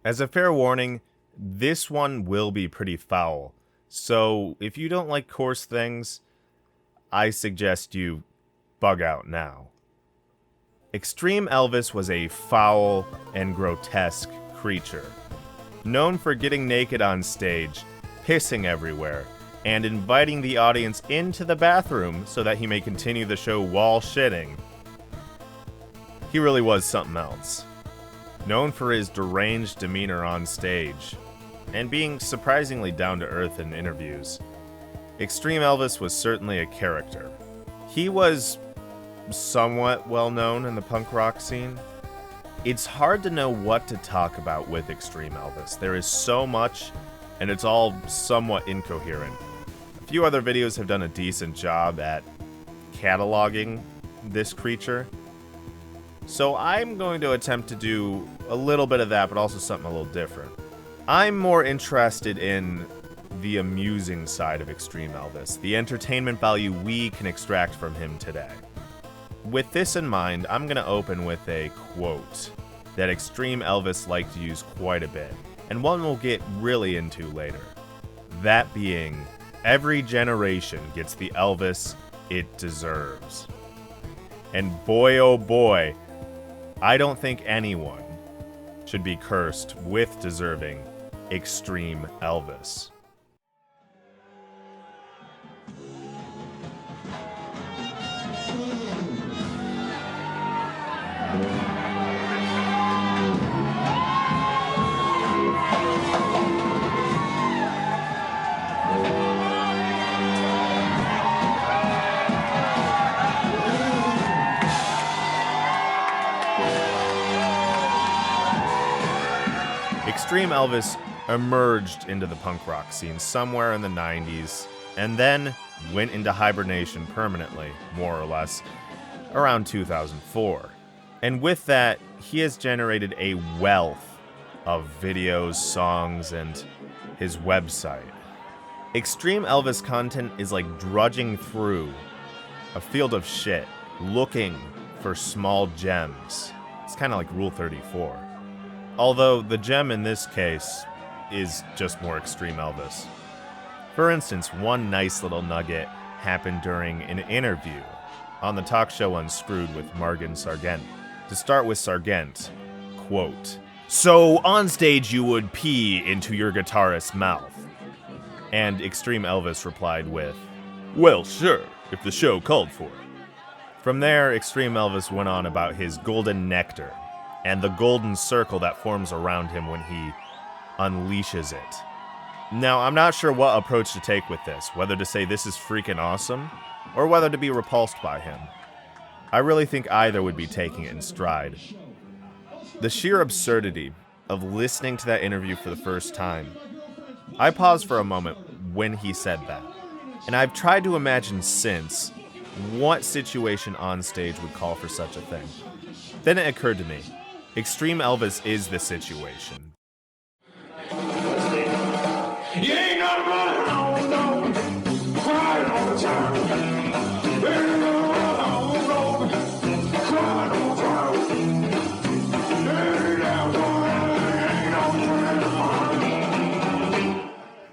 As a fair warning, this one will be pretty foul, so if you don't like coarse things, I suggest you bug out now. eXtreme Elvis was a foul and grotesque creature, known for getting naked on stage, pissing everywhere, and inviting the audience into the bathroom so that he may continue the show while shitting. He really was something else. Known for his deranged demeanor on stage, and being surprisingly down-to-earth in interviews, eXtreme Elvis was certainly a character. He was somewhat well-known in the punk rock scene. It's hard to know what to talk about with eXtreme Elvis. There is so much, and it's all somewhat incoherent. A few other videos have done a decent job at cataloging this creature, so I'm going to attempt to do a little bit of that, but also something a little different. I'm more interested in the amusing side of eXtreme Elvis, the entertainment value we can extract from him today. With this in mind, I'm going to open with a quote that eXtreme Elvis liked to use quite a bit, and one we'll get really into later. That being, every generation gets the Elvis it deserves. And boy oh boy, I don't think anyone should be cursed with deserving eXtreme Elvis. eXtreme Elvis emerged into the punk rock scene somewhere in the 90s, and then went into hibernation permanently, more or less, around 2004. And with that, he has generated a wealth of videos, songs, and his website. eXtreme Elvis content is like drudging through a field of shit, looking for small gems. It's kind of like Rule 34. Although the gem in this case is just more eXtreme Elvis. For instance, one nice little nugget happened during an interview on the talk show Unscrewed with Margin Sargent. To start with Sargent, quote, "So on stage you would pee into your guitarist's mouth?" And eXtreme Elvis replied with, "Well, sure, if the show called for it." From there, eXtreme Elvis went on about his golden nectar and the golden circle that forms around him when he unleashes it. Now, I'm not sure what approach to take with this, whether to say this is freaking awesome, or whether to be repulsed by him. I really think either would be taking it in stride. The sheer absurdity of listening to that interview for the first time. I paused for a moment when he said that, and I've tried to imagine since what situation on stage would call for such a thing. Then it occurred to me, eXtreme Elvis is the situation. You ain't not running on, no, crying all the time. Ain't no running on, no, crying all the time.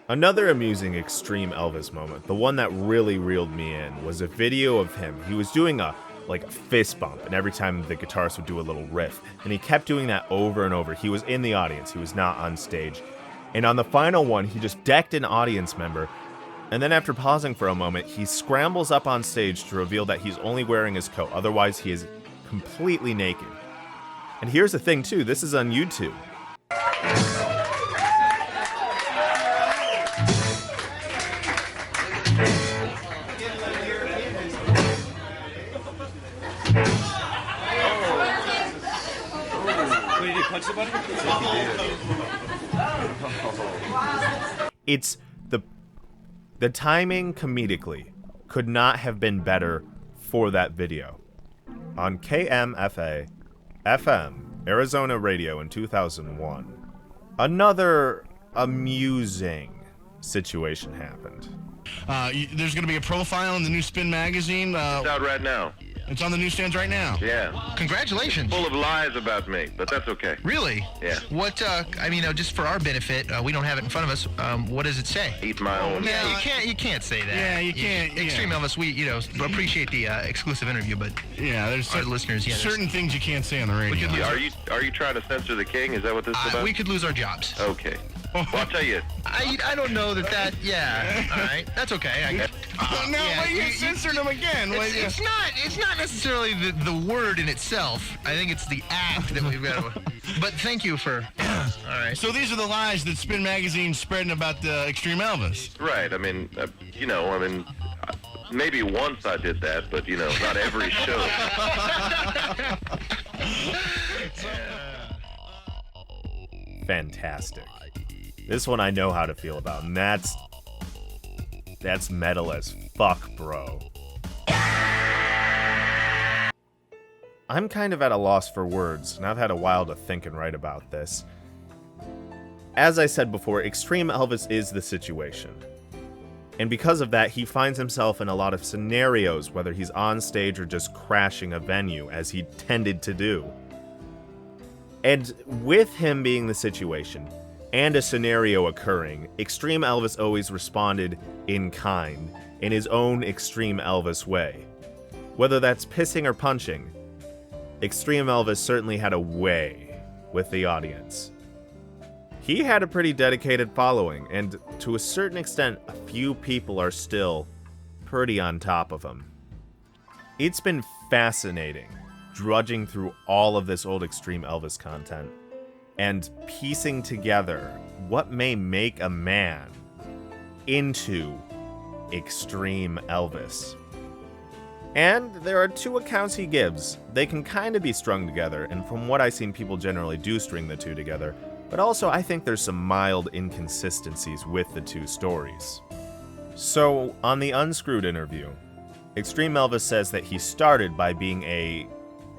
Another amusing eXtreme Elvis moment, the one that really reeled me in, was a video of him. He was doing a fist bump, and every time the guitarist would do a little riff, and he kept doing that over and over. He was in the audience, he was not on stage. And on the final one, he just decked an audience member, and then after pausing for a moment, he scrambles up on stage to reveal that he's only wearing his coat, otherwise he is completely naked. And here's the thing too, this is on YouTube. It's the timing comedically could not have been better for that video. On KMFA FM Arizona radio in 2001, another amusing situation happened. There's going to be a profile in the new Spin magazine. It's out right now. It's on the newsstands right now. Yeah. Congratulations. Full of lies about me, but that's okay. Really? Yeah. What, just for our benefit, we don't have it in front of us. What does it say? Eat my own. Yeah, you can't say that. Yeah, you can't. Extreme yeah. Elvis, we, appreciate the exclusive interview, but Yeah, there's our listeners, certain things you can't say on the radio. Are you trying to censor the king? Is that what this is about? we could lose our jobs. Okay. Well, I'll tell you. I don't know yeah. All right. That's okay. I guess. No, yeah, but you censored him again. It's not necessarily the word in itself. I think it's the act that we've got to... But thank you for... All right. So these are the lies that Spin Magazine's spreading about the Extreme Elvis. Right. I mean, maybe once I did that, but, not every show. Fantastic. This one I know how to feel about, and that's metal as fuck, bro. I'm kind of at a loss for words, and I've had a while to think and write about this. As I said before, Extreme Elvis is the situation. And because of that, he finds himself in a lot of scenarios, whether he's on stage or just crashing a venue, as he tended to do. And with him being the situation, and a scenario occurring, Extreme Elvis always responded in kind, in his own Extreme Elvis way. Whether that's pissing or punching, Extreme Elvis certainly had a way with the audience. He had a pretty dedicated following, and to a certain extent, a few people are still pretty on top of him. It's been fascinating drudging through all of this old Extreme Elvis content and piecing together what may make a man into Extreme Elvis. And there are two accounts he gives. They can kind of be strung together, and from what I've seen, people generally do string the two together, but also I think there's some mild inconsistencies with the two stories. So, on the Unscrewed interview, Extreme Elvis says that he started by being a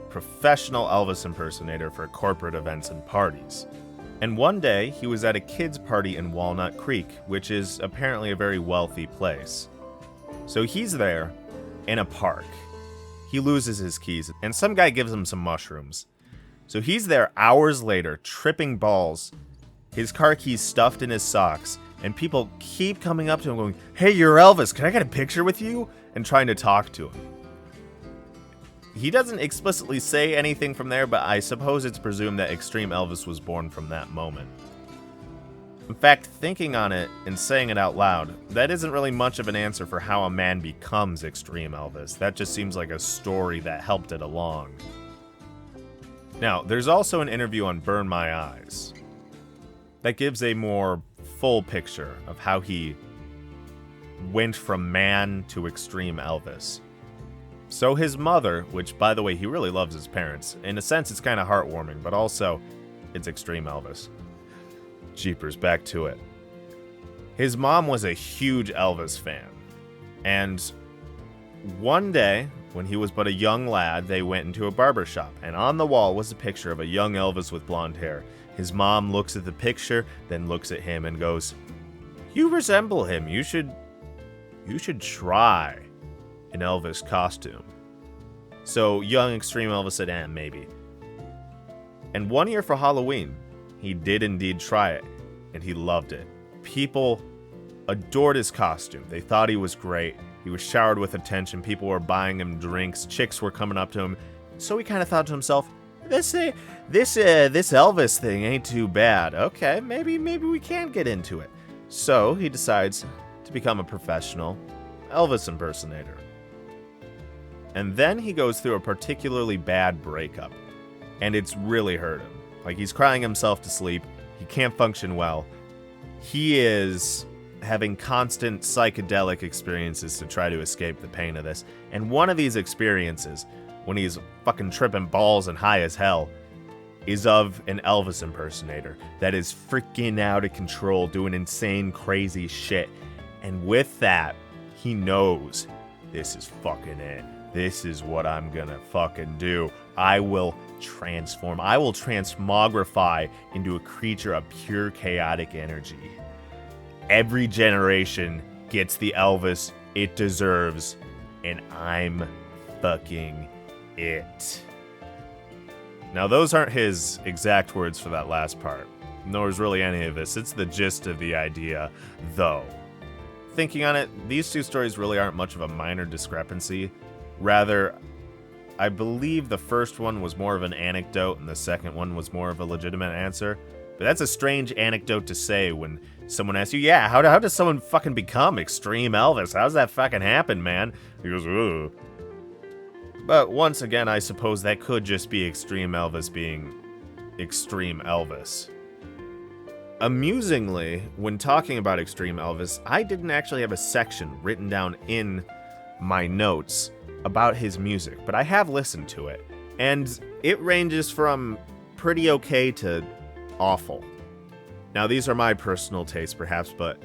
professional Elvis impersonator for corporate events and parties. And one day, he was at a kids' party in Walnut Creek, which is apparently a very wealthy place. So he's there, in a park. He loses his keys, and some guy gives him some mushrooms. So he's there hours later, tripping balls, his car keys stuffed in his socks, and people keep coming up to him going, "Hey, you're Elvis, can I get a picture with you?" and trying to talk to him. He doesn't explicitly say anything from there, but I suppose it's presumed that Extreme Elvis was born from that moment. In fact, thinking on it and saying it out loud, that isn't really much of an answer for how a man becomes Extreme Elvis. That just seems like a story that helped it along. Now, there's also an interview on Burn My Eyes that gives a more full picture of how he went from man to Extreme Elvis. So his mother, which by the way, he really loves his parents, in a sense it's kind of heartwarming, but also it's Extreme Elvis. Jeepers, back to it. His mom was a huge Elvis fan, and one day, when he was but a young lad, they went into a barber shop, and on the wall was a picture of a young Elvis with blonde hair. His mom looks at the picture, then looks at him and goes, "You resemble him. You should try an Elvis costume." So young Extreme Elvis said, maybe. And one year for Halloween, he did indeed try it, and he loved it. People adored his costume. They thought he was great. He was showered with attention. People were buying him drinks. Chicks were coming up to him. So he kind of thought to himself, this Elvis thing ain't too bad. Okay, maybe we can get into it. So he decides to become a professional Elvis impersonator. And then he goes through a particularly bad breakup, and it's really hurt him. Like, he's crying himself to sleep. He can't function well. He is having constant psychedelic experiences to try to escape the pain of this. And one of these experiences, when he's fucking tripping balls and high as hell, is of an Elvis impersonator that is freaking out of control, doing insane, crazy shit. And with that, he knows this is fucking it. This is what I'm gonna fucking do. I will transform. I will transmogrify into a creature of pure chaotic energy. Every generation gets the Elvis it deserves, and I'm fucking it. Now, those aren't his exact words for that last part, nor is really any of this. It's the gist of the idea, though. Thinking on it, these two stories really aren't much of a minor discrepancy. Rather, I believe the first one was more of an anecdote and the second one was more of a legitimate answer. But that's a strange anecdote to say when someone asks you, yeah, how does someone fucking become Extreme Elvis? How's that fucking happen, man? He goes, ugh. But once again, I suppose that could just be Extreme Elvis being Extreme Elvis. Amusingly, when talking about Extreme Elvis, I didn't actually have a section written down in my notes about his music, but I have listened to it, and it ranges from pretty okay to awful. Now, these are my personal tastes, perhaps, but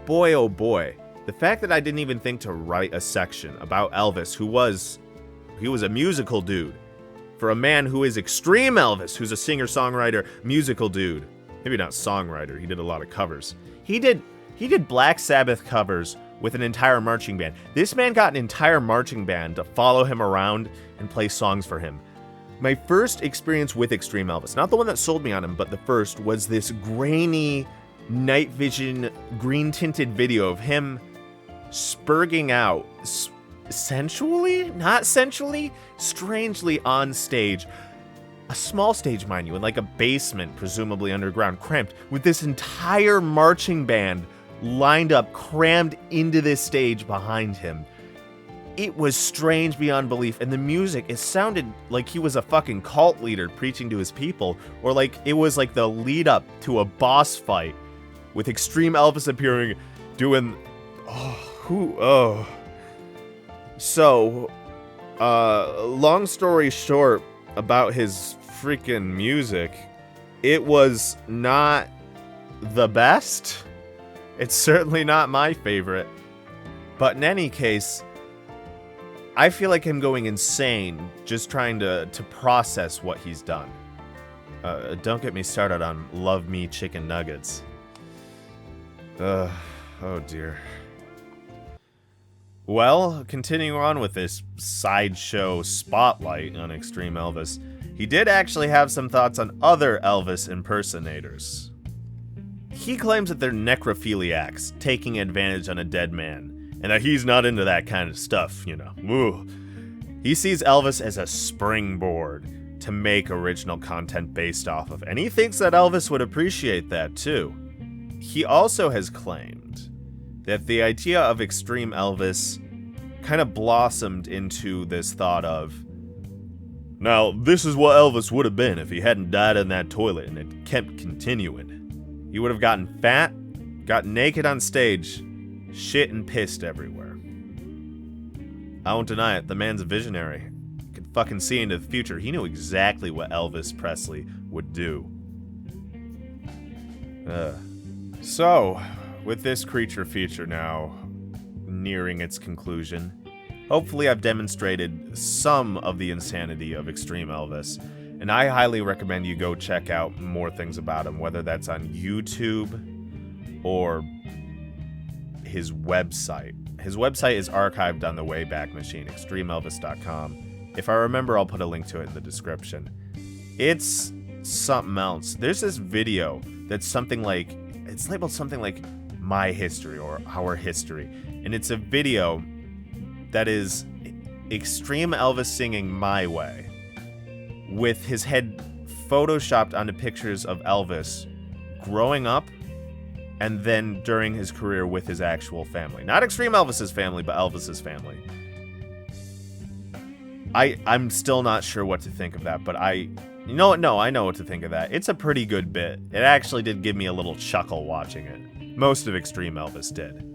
boy, oh boy, the fact that I didn't even think to write a section about Elvis, he was a musical dude, for a man who is Extreme Elvis, who's a singer-songwriter, musical dude. Maybe not songwriter, he did a lot of covers. He did Black Sabbath covers with an entire marching band. This man got an entire marching band to follow him around and play songs for him. My first experience with Extreme Elvis, not the one that sold me on him, but the first, was this grainy, night vision, green-tinted video of him spurging out, sensually? Not sensually? Strangely on stage. A small stage, mind you, in like a basement, presumably underground, cramped, with this entire marching band lined up, crammed into this stage behind him. It was strange beyond belief, and the music, it sounded like he was a fucking cult leader preaching to his people, or like it was like the lead up to a boss fight, with Extreme Elvis appearing, doing, So, long story short about his freaking music, it was not the best. It's certainly not my favorite. But in any case, I feel like I'm going insane just trying to process what he's done. Don't get me started on Love Me Chicken Nuggets. Oh dear. Well, continuing on with this sideshow spotlight on Extreme Elvis, he did actually have some thoughts on other Elvis impersonators. He claims that they're necrophiliacs, taking advantage on a dead man, and that he's not into that kind of stuff, you know. Ooh. He sees Elvis as a springboard to make original content based off of, and he thinks that Elvis would appreciate that too. He also has claimed that the idea of Extreme Elvis kind of blossomed into this thought of, now, this is what Elvis would have been if he hadn't died in that toilet and it kept continuing. He would have gotten fat, got naked on stage, shit and pissed everywhere. I won't deny it, the man's a visionary. He could fucking see into the future. He knew exactly what Elvis Presley would do. So, with this creature feature now nearing its conclusion, hopefully I've demonstrated some of the insanity of Extreme Elvis, and I highly recommend you go check out more things about him, whether that's on YouTube or his website. His website is archived on the Wayback Machine, extremeelvis.com. If I remember, I'll put a link to it in the description. It's something else. There's this video that's something like, it's labeled something like My History or Our History, and it's a video that is Extreme Elvis singing My Way, with his head photoshopped onto pictures of Elvis growing up and then during his career with his actual family. Not Extreme Elvis's family, but Elvis's family. I'm still not sure what to think of that, but you know what? No, I know what to think of that. It's a pretty good bit. It actually did give me a little chuckle watching it. Most of Extreme Elvis did.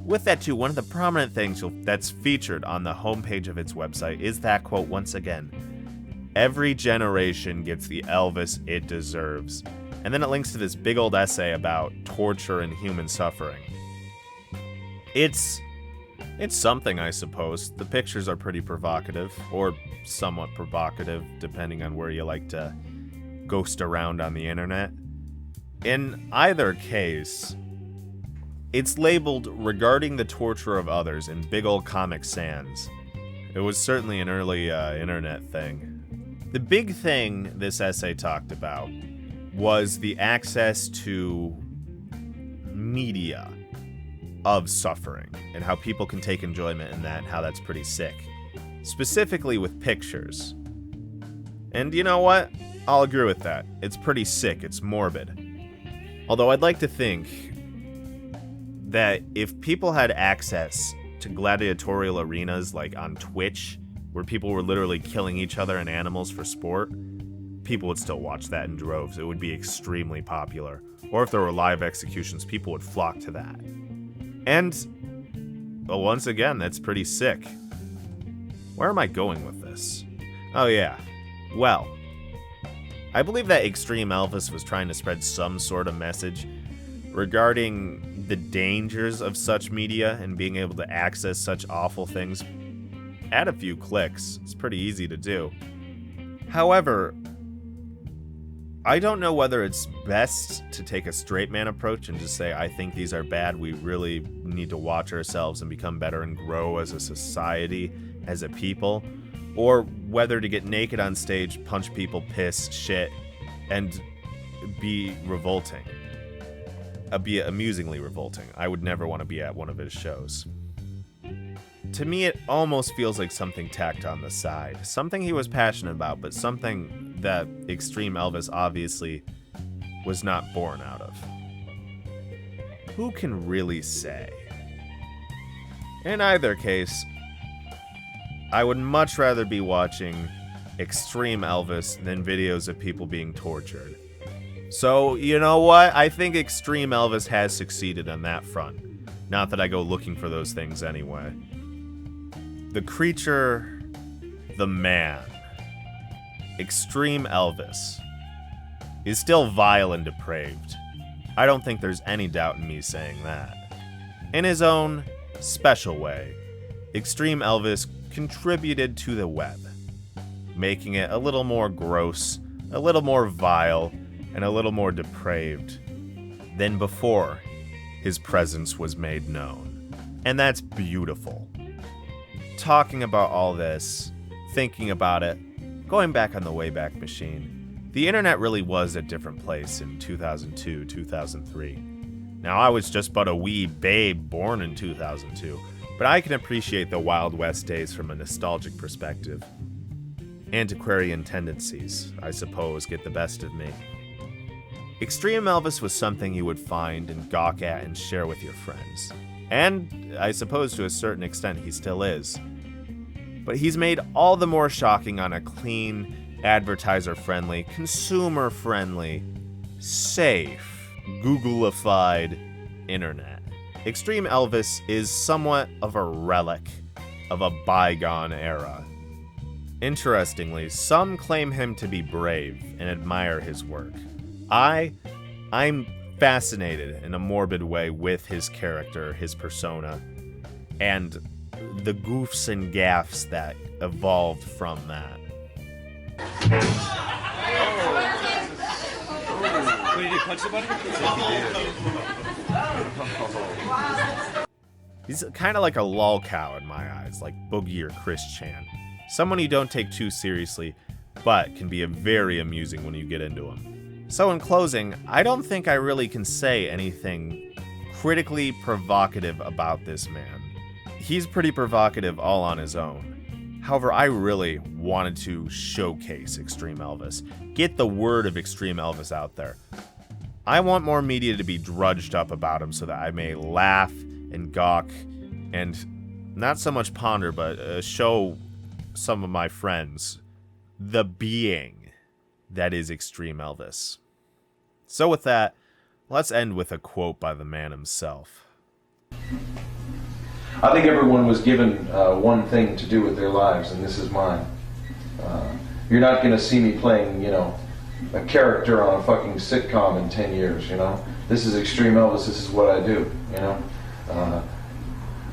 With that too, one of the prominent things that's featured on the homepage of its website is that quote once again, "Every generation gets the Elvis it deserves." And then it links to this big old essay about torture and human suffering. It's something, I suppose. The pictures are pretty provocative, or somewhat provocative, depending on where you like to ghost around on the internet. In either case, it's labeled "Regarding the Torture of Others" in big old Comic Sans. It was certainly an early internet thing. The big thing this essay talked about was the access to media of suffering and how people can take enjoyment in that and how that's pretty sick. Specifically with pictures. And you know what? I'll agree with that. It's pretty sick. It's morbid. Although I'd like to think that if people had access to gladiatorial arenas like on Twitch, where people were literally killing each other and animals for sport, people would still watch that in droves. It would be extremely popular. Or if there were live executions, people would flock to that. And, well, once again, that's pretty sick. Where am I going with this? Oh yeah. Well, I believe that eXtreme Elvis was trying to spread some sort of message regarding the dangers of such media and being able to access such awful things at a few clicks. It's pretty easy to do. However, I don't know whether it's best to take a straight man approach and just say, I think these are bad, we really need to watch ourselves and become better and grow as a society, as a people, or whether to get naked on stage, punch people, piss, shit, and be revolting. Be amusingly revolting. I would never want to be at one of his shows. To me, it almost feels like something tacked on the side. Something he was passionate about, but something that eXtreme Elvis obviously was not born out of. Who can really say? In either case, I would much rather be watching eXtreme Elvis than videos of people being tortured. So, you know what? I think eXtreme Elvis has succeeded on that front. Not that I go looking for those things anyway. The creature, the man, eXtreme Elvis, is still vile and depraved. I don't think there's any doubt in me saying that. In his own special way, eXtreme Elvis contributed to the web, making it a little more gross, a little more vile, and a little more depraved than before his presence was made known. And that's beautiful. Talking about all this, thinking about it, going back on the Wayback Machine, the internet really was a different place in 2002, 2003. Now, I was just but a wee babe born in 2002, but I can appreciate the Wild West days from a nostalgic perspective. Antiquarian tendencies, I suppose, get the best of me. eXtreme Elvis was something you would find and gawk at and share with your friends. And I suppose to a certain extent he still is. But he's made all the more shocking on a clean, advertiser-friendly, consumer-friendly, safe, Googleified internet. eXtreme Elvis is somewhat of a relic of a bygone era. Interestingly, some claim him to be brave and admire his work. I'm fascinated in a morbid way with his character, his persona, and the goofs and gaffes that evolved from that. What did you punch somebody? He's kind of like a lol cow in my eyes, like Boogie or Chris Chan. Someone you don't take too seriously, but can be very amusing when you get into him. So in closing, I don't think I really can say anything critically provocative about this man. He's pretty provocative all on his own. However, I really wanted to showcase eXtreme Elvis. Get the word of eXtreme Elvis out there. I want more media to be drudged up about him so that I may laugh and gawk and not so much ponder, but show some of my friends the being that is eXtreme Elvis. So with that, let's end with a quote by the man himself. I think everyone was given one thing to do with their lives, and this is mine. You're not going to see me playing, a character on a fucking sitcom in 10 years, This is eXtreme Elvis, this is what I do,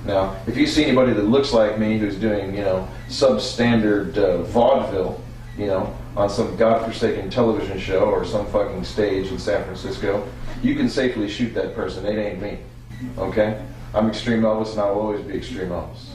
Now, if you see anybody that looks like me who's doing, substandard vaudeville, on some godforsaken television show or some fucking stage in San Francisco, you can safely shoot that person. It ain't me. Okay? I'm eXtreme Elvis and I will always be eXtreme Elvis.